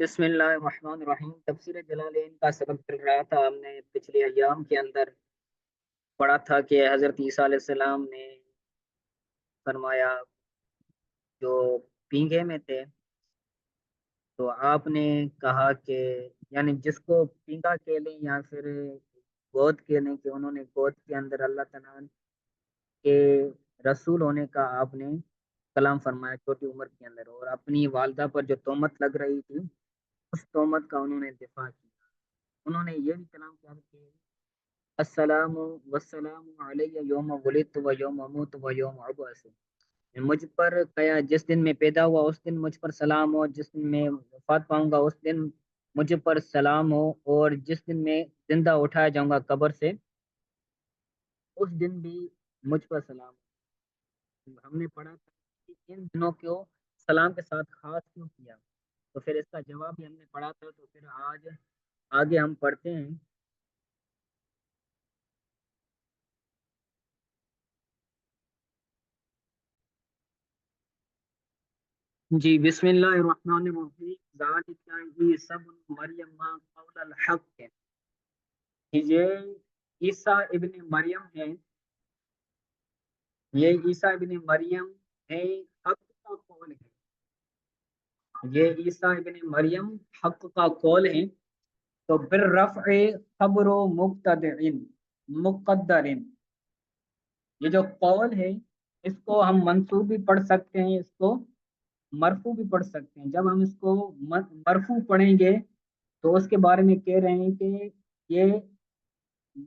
بسم اللہ الرحمن الرحیم۔ تفسیر جلالین کا سبق چل رہا تھا۔ ہم نے پچھلے ایام کے اندر پڑھا تھا کہ حضرت عیسیٰ علیہ السلام نے فرمایا جو پینگے میں تھے، تو آپ نے کہا کہ یعنی جس کو پینگا کہہ لیں یا پھر گود کہہ لیں کہ انہوں نے گود کے اندر اللہ تعالیٰ کے رسول ہونے کا آپ نے کلام فرمایا چھوٹی عمر کے اندر، اور اپنی والدہ پر جو تہمت لگ رہی تھی اس تہمت کا انہوں نے دفاع کیا۔ انہوں نے یہ بھی کلام کیا کہ السلام والسلام علیہ یوم ولدت و یوم اموت و یوم ابعث، مجھ پر قیا جس دن میں پیدا ہوا اس دن مجھ پر سلام ہو، جس دن میں وفات پاؤں گا اس دن مجھ پر سلام ہو، اور جس دن میں زندہ اٹھایا جاؤں گا قبر سے اس دن بھی مجھ پر سلام ہو۔ ہم نے پڑھا تھا کہ ان دنوں کو سلام کے ساتھ خاص کیوں کیا، تو پھر اس کا جواب بھی ہم نے پڑھا تھا۔ تو پھر آج آگے ہم پڑھتے ہیں۔ جی بسم اللہ الرحمن الرحیم۔ ذالک عیسی ابن مریم قول الحق ہے، یہ عیسیٰ ابن مریم ہے، یہ عیسیٰ ابن مریم ہے، حق کا قول ہے، یہ عیسیٰ ابن مریم حق کا قول ہے۔ تو بالرفع خبر و مقتدر، مقدر، یہ جو قول ہے اس کو ہم منصوب بھی پڑھ سکتے ہیں، اس کو مرفوع بھی پڑھ سکتے ہیں۔ جب ہم اس کو مرفوع پڑھیں گے تو اس کے بارے میں کہہ رہے ہیں کہ یہ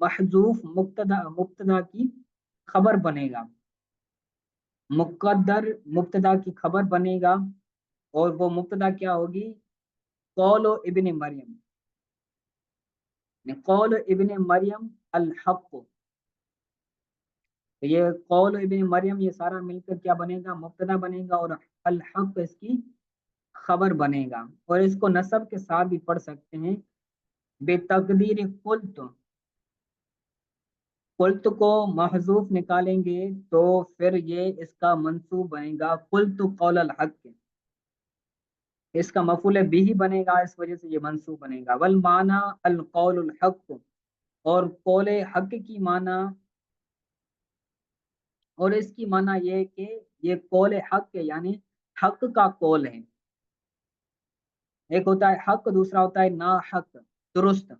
محذوف مبتدا کی خبر بنے گا، مقدر مبتدا کی خبر بنے گا، اور وہ مبتدا کیا ہوگی؟ قول ابن مریم، قول ابن مریم الحق، تو یہ قول ابن مریم یہ سارا مل کر کیا بنے گا؟ مبتدا بنے گا، اور الحق اس کی خبر بنے گا۔ اور اس کو نصب کے ساتھ بھی پڑھ سکتے ہیں بے تقدیر قلت، قلت کو محذوف نکالیں گے تو پھر یہ اس کا منصوب بنے گا قلت قول الحق، اس کا مفعول بھی بنے گا، اس وجہ سے یہ منصوب بنے گا۔ والمعنی القول الحق، اور قول حق کی معنی، اور اس کی معنی یہ ہے کہ یہ قول حق ہے، یعنی حق کا قول ہے۔ ایک ہوتا ہے حق، دوسرا ہوتا ہے نا حق، درست،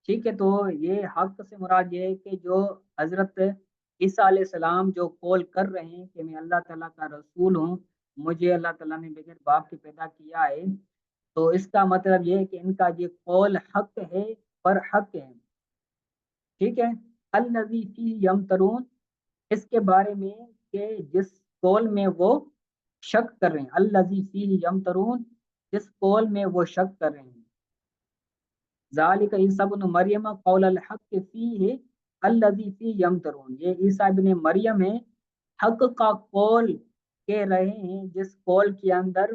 ٹھیک ہے۔ تو یہ حق سے مراد یہ ہے کہ جو حضرت عیسیٰ علیہ السلام جو قول کر رہے ہیں کہ میں اللہ تعالیٰ کا رسول ہوں، مجھے اللہ تعالیٰ نے بغیر باپ کے پیدا کیا ہے، تو اس کا مطلب یہ ہے کہ ان کا یہ قول حق ہے، پر حق ہے، ٹھیک ہے۔ الذی فیہ یمترون، اس کے بارے میں کہ جس قول میں وہ شک کر رہے ہیں، الذی فیہ یمترون، جس قول میں وہ شک کر رہے ہیں۔ ذالک عیسی ابن مریم قول الحق فیہ الذی فیہ یمترون، یہ عیسیٰ ابن مریم ہے، حق کا قول کہہ رہے ہیں جس قول کے اندر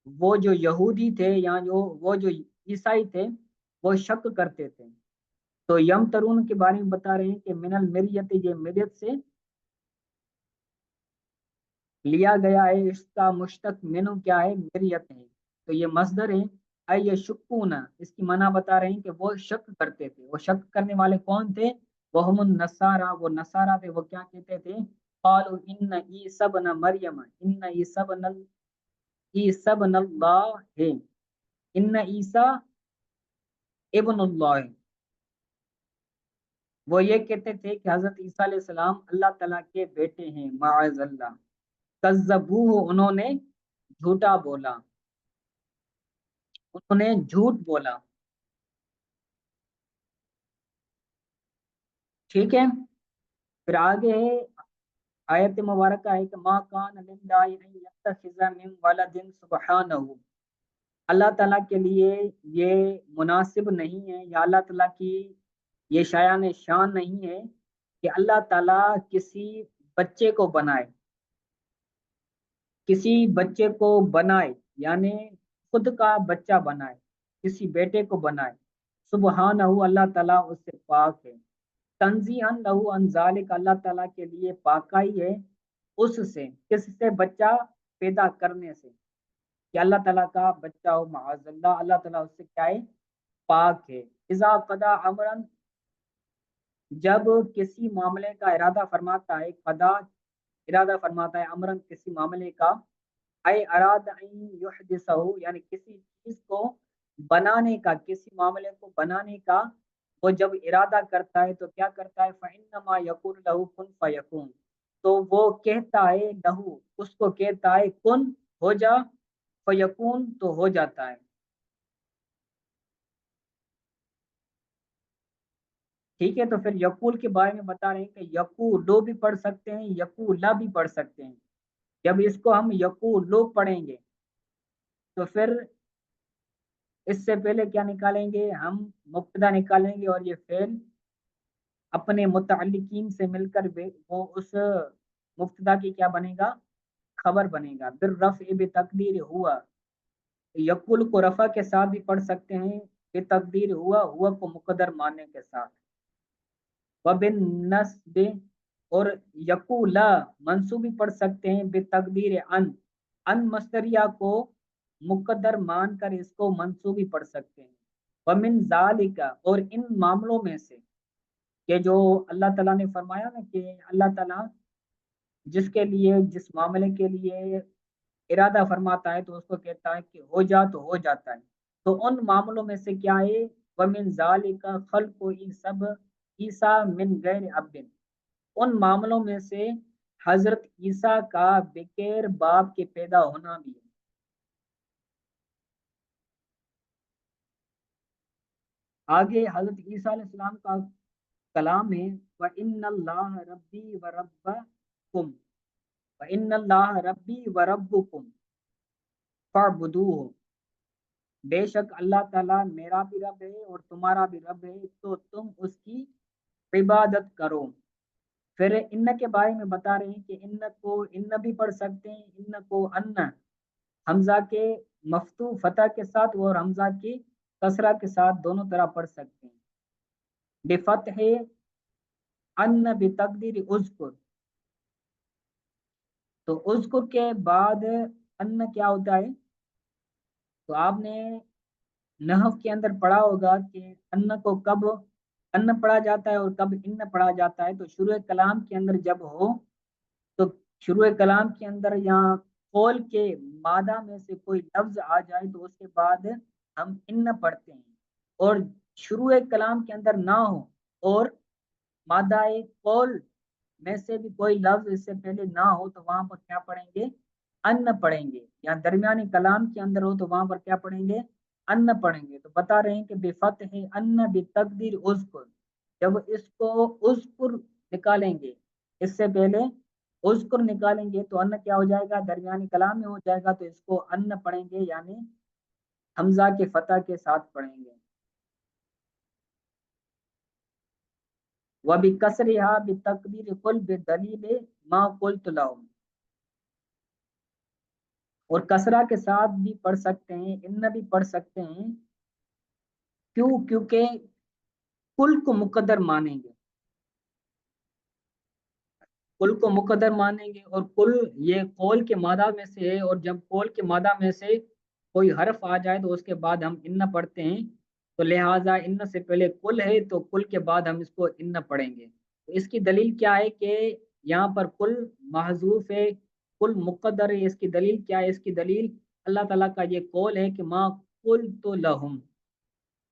وہ جو یہودی تھے یا جو وہ جو عیسائی تھے وہ شک کرتے تھے۔ تو یمترون کے بارے میں بتا رہے ہیں کہ من المریت، یہ مریت سے لیا گیا ہے، اس کا مشتق منو کیا ہے؟ مریت ہے، تو یہ مصدر ہے۔ اے شکون، اس کی معنی بتا رہے ہیں کہ وہ شک کرتے تھے۔ وہ شک کرنے والے کون تھے؟ وہ ہم النصارى، وہ نصارہ تھے۔ وہ کیا کہتے تھے؟ قالوا ان عیسی ابن مریم، ان عیسی ابن اللہ ہے، ان عیسی ابن اللہ ہے۔ وہ یہ کہتے تھے کہ حضرت عیسیٰ علیہ السلام اللہ تعالیٰ کے بیٹے ہیں، معاذ اللہ۔ کذبوہ، انہوں نے جھوٹا بولا، انہوں نے جھوٹ بولا، ٹھیک ہے۔ پھر آگے ہے آیت مبارکہ ہے کہ ما کان للہ ان یتخذ من ولد سبحانہ، اللہ تعالیٰ کے لیے یہ مناسب نہیں ہے، یا اللہ تعالیٰ کی یہ شایان شان نہیں ہے کہ اللہ تعالیٰ کسی بچے کو بنائے، کسی بچے کو بنائے، یعنی خود کا بچہ بنائے، کسی بیٹے کو بنائے۔ سبحانہ، اللہ تعالیٰ اس سے پاک ہے۔ تنزیہا لہو عن ذالک، اللہ تعالیٰ کے لیے پاکائی ہے اس سے، کس سے؟ بچہ پیدا کرنے سے۔ کہ اللہ تعالیٰ کا بچہ ہو، معاذ اللہ، اللہ تعالیٰ اس سے کیا ہے، پاک ہے۔ اذا قضا امرن، جب کسی معاملے کا ارادہ فرماتا ہے، قضا ارادہ فرماتا ہے، امرن کسی معاملے کا، اے اراد ان یحدثہ، یعنی کسی چیز کو بنانے کا، کسی معاملے کو بنانے کا وہ جب ارادہ کرتا ہے تو کیا کرتا ہے، فإنما یقول لہ کن فیکون، تو وہ کہتا ہے لہو، اس کو کہتا ہے کن، ہو جا، فیکون، تو ہو جاتا ہے۔ ٹھیک ہے، تو پھر یقول کے بارے میں بتا رہے ہیں کہ یقولو بھی پڑھ سکتے ہیں، یقولا بھی پڑھ سکتے ہیں۔ جب اس کو ہم یقولو پڑھیں گے تو پھر اس سے پہلے کیا نکالیں گے، ہم مبتدا نکالیں گے، اور یہ فعل اپنے متعلقین سے مل کر وہ اس مبتدا کی کیا بنے گا، خبر بنے گا، بالرفع بتقدیر ہوا۔ یقول کو رفع کے ساتھ بھی پڑھ سکتے ہیں، بتقدیر ہوا، ہوا کو مقدر ماننے کے ساتھ، وبالنسب، اور یقولا منصوب بھی پڑھ سکتے ہیں، بتقدیر ان، ان مصدریہ کو مقدر مان کر اس کو منصوب بھی پڑھ سکتے ہیں۔ ومن ذالک، اور ان معاملوں میں سے، کہ جو اللہ تعالیٰ نے فرمایا نا کہ اللہ تعالیٰ جس کے لیے، جس معاملے کے لیے ارادہ فرماتا ہے تو اس کو کہتا ہے کہ ہو جا، تو ہو جاتا ہے۔ تو ان معاملوں میں سے کیا ہے، ومن ذالک خلق سب عیسیٰ من غیر اب، ان معاملوں میں سے حضرت عیسیٰ کا بغیر باپ کے پیدا ہونا بھی ہے۔ آگے حضرت عیسیٰ علیہ السلام کا کلام ہے، وَإِنَّ اللَّهَ رَبِّي وَرَبَّكُمْ، وَإِنَّ اللَّهَ رَبِّي وَرَبُّكُمْ فَاعْبُدُوهُ، بے شک اللہ تعالیٰ میرا بھی رب ہے اور تمہارا بھی رب ہے، تو تم اس کی عبادت کرو۔ پھر ان کے بارے میں بتا رہے ہیں کہ ان کو ان بھی پڑھ سکتے ہیں، ان کو ان حمزہ کے مفتوح فتح کے ساتھ اور حمزہ کی کسرہ کے ساتھ دونوں طرح پڑھ سکتے ہیں، بفتح ان بتقدیر اذکر، تو اذکر کے بعد ان کیا ہوتا ہے، تو آپ نے نحو کے اندر پڑھا ہوگا کہ ان کو کب ان پڑھا جاتا ہے اور کب ان پڑھا جاتا ہے، تو شروع کلام کے اندر جب ہو تو شروع کلام کے اندر یہاں قول کے مادہ میں سے کوئی لفظ آ جائے تو اس کے بعد ہم ان پڑھتے ہیں، اور شروع کلام کے اندر نہ ہو اور مادہ قول میں سے بھی کوئی لفظ اس سے پہلے نہ ہو تو وہاں پر کیا پڑھیں گے، ان پڑھیں گے، یا درمیانی کلام کے اندر ہو تو وہاں پر کیا پڑھیں گے، ان پڑھیں گے۔ تو بتا رہے ہیں کہ بفتح ان بتقدیر اذکر، جب اس کو اذکر نکالیں گے، اس سے پہلے اذکر نکالیں گے تو ان کیا ہو جائے گا، درمیانی کلام میں ہو جائے گا، تو اس کو ان پڑھیں گے، یعنی حمزہ کے فتح کے ساتھ پڑھیں گے۔ وَبِكَسْرِهَا بِتَقْدِيرِ قُلْ بِدَلِيلِ مَا قُلْتُ لَهُمْ، اور کسرہ کے ساتھ بھی پڑھ سکتے ہیں، ان بھی پڑھ سکتے ہیں، کیوں، کیونکہ کل کو مقدر مانیں گے، کل کو مقدر مانیں گے، اور کل یہ قول کے مادہ میں سے ہے، اور جب قول کے مادہ میں سے کوئی حرف آ جائے تو اس کے بعد ہم ان پڑھتے ہیں، تو لہٰذا ان سے پہلے کل ہے تو کل کے بعد ہم اس کو ان پڑھیں گے۔ تو اس کی دلیل کیا ہے کہ یہاں پر کل محذوف ہے، کل مقدر ہے، اس کی دلیل کیا ہے، اس کی دلیل اللہ تعالیٰ کا یہ قول ہے کہ ما قلت لہم،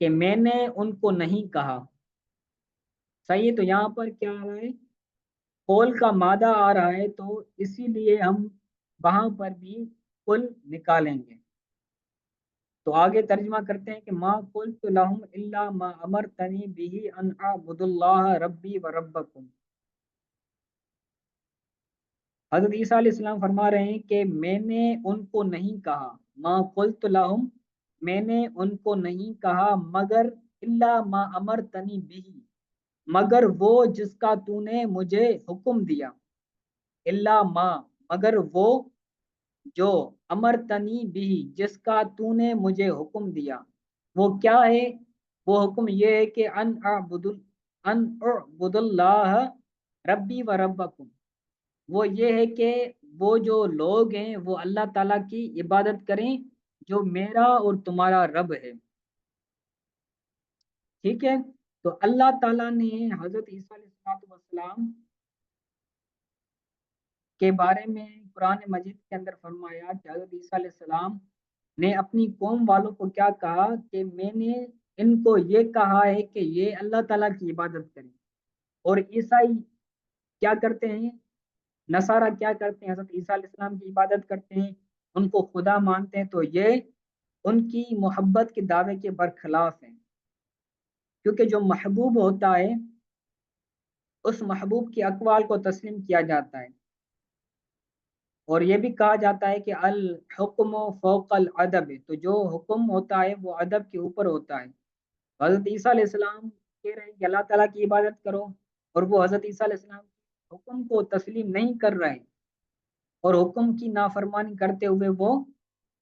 کہ میں نے ان کو نہیں کہا۔ صحیح ہے، تو یہاں پر کیا آ رہا ہے، قول کا مادہ آ رہا ہے، تو اسی لیے ہم وہاں پر بھی کل نکالیں گے۔ تو آگے ترجمہ کرتے ہیں کہ ما قلت لهم الا ما امرتنی به ان اعبد اللہ ربی و ربکم۔ حضرت عیسیٰ علیہ السلام فرما رہے ہیں کہ میں نے ان کو نہیں کہا، ما قلت لهم، میں نے ان کو نہیں کہا مگر الا ما امرتنی به، مگر وہ جس کا تو نے مجھے حکم دیا، الا ما، مگر وہ جو امرتنی بھی، جس کا تو نے مجھے حکم دیا، وہ کیا ہے، وہ حکم یہ ہے کہ ان اعبد اللہ ربی و ربکم، وہ یہ ہے کہ وہ جو لوگ ہیں وہ اللہ تعالیٰ کی عبادت کریں جو میرا اور تمہارا رب ہے۔ ٹھیک ہے، تو اللہ تعالیٰ نے حضرت عیسیٰ علیہ السلام کے بارے میں قرآن مجید کے اندر فرمایا کہ حضرت عیسیٰ علیہ السلام نے اپنی قوم والوں کو کیا کہا کہ میں نے ان کو یہ کہا ہے کہ یہ اللہ تعالیٰ کی عبادت کریں، اور عیسائی کیا کرتے ہیں، نصارہ کیا کرتے ہیں، حضرت عیسیٰ علیہ السلام کی عبادت کرتے ہیں، ان کو خدا مانتے ہیں، تو یہ ان کی محبت کے دعوے کے برخلاف ہیں، کیونکہ جو محبوب ہوتا ہے اس محبوب کے اقوال کو تسلیم کیا جاتا ہے، اور یہ بھی کہا جاتا ہے کہ الحکم فوق الادب، تو جو حکم ہوتا ہے وہ ادب کے اوپر ہوتا ہے۔ حضرت عیسیٰ علیہ السلام کہہ رہے ہیں کہ اللہ تعالیٰ کی عبادت کرو، اور وہ حضرت عیسیٰ علیہ السلام کے حکم کو تسلیم نہیں کر رہے، اور حکم کی نافرمانی کرتے ہوئے وہ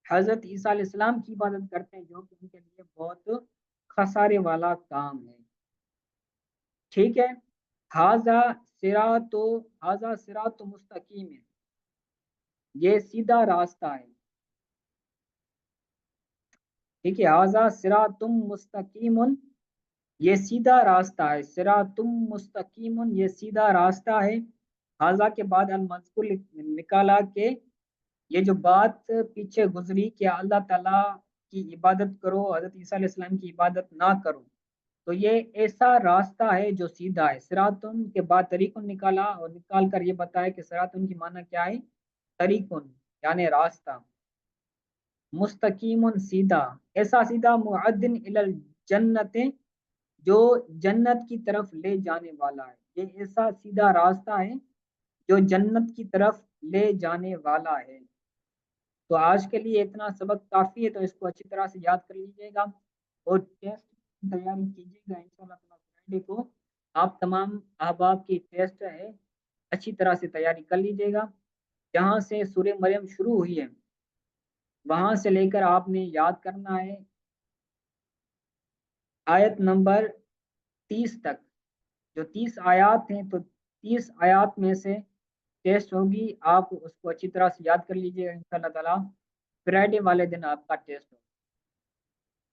حضرت عیسیٰ علیہ السلام کی عبادت کرتے ہیں، جو کہ ان کے لیے بہت خسارے والا کام ہے۔ ٹھیک ہے، حاضہ صراط مستقیم ہے، یہ سیدھا راستہ ہے۔ ٹھیک ہے، حاضہ صراط مستقیم، یہ سیدھا راستہ ہے، صراط مستقیم، یہ سیدھا راستہ ہے۔ حاضہ کے بعد المذکور نکالا کہ یہ جو بات پیچھے گزری کہ اللہ تعالیٰ کی عبادت کرو، حضرت عیسیٰ علیہ السلام کی عبادت نہ کرو، تو یہ ایسا راستہ ہے جو سیدھا ہے۔ صراطن کے بعد طریقن نکالا، اور نکال کر یہ بتایا کہ صراطن کی معنی کیا ہے، طریقن یعنی راستہ، مستقیم سیدھا، ایسا سیدھا، معدن الی الجنت، جو جنت کی طرف لے جانے والا ہے، یہ ایسا سیدھا راستہ ہے جو جنت کی طرف لے جانے والا ہے۔ تو آج کے لیے اتنا سبق کافی ہے، تو اس کو اچھی طرح سے یاد کر لیجیے گا، اور ٹیسٹ کی تیاری کیجیے گا انشاءاللہ تعالیٰ فرائیڈے کو آپ تمام احباب کی ٹیسٹ ہے، اچھی طرح سے تیاری کر لیجیے گا۔ جہاں سے سورہ مریم شروع ہوئی ہے وہاں سے لے کر آپ نے یاد کرنا ہے آیت نمبر 30 تک، جو 30 آیات ہیں، تو 30 آیات میں سے ٹیسٹ ہوگی، آپ اس کو اچھی طرح سے یاد کر لیجیے گا انشاءاللہ تعالیٰ، فرائیڈے والے دن آپ کا ٹیسٹ ہوگا۔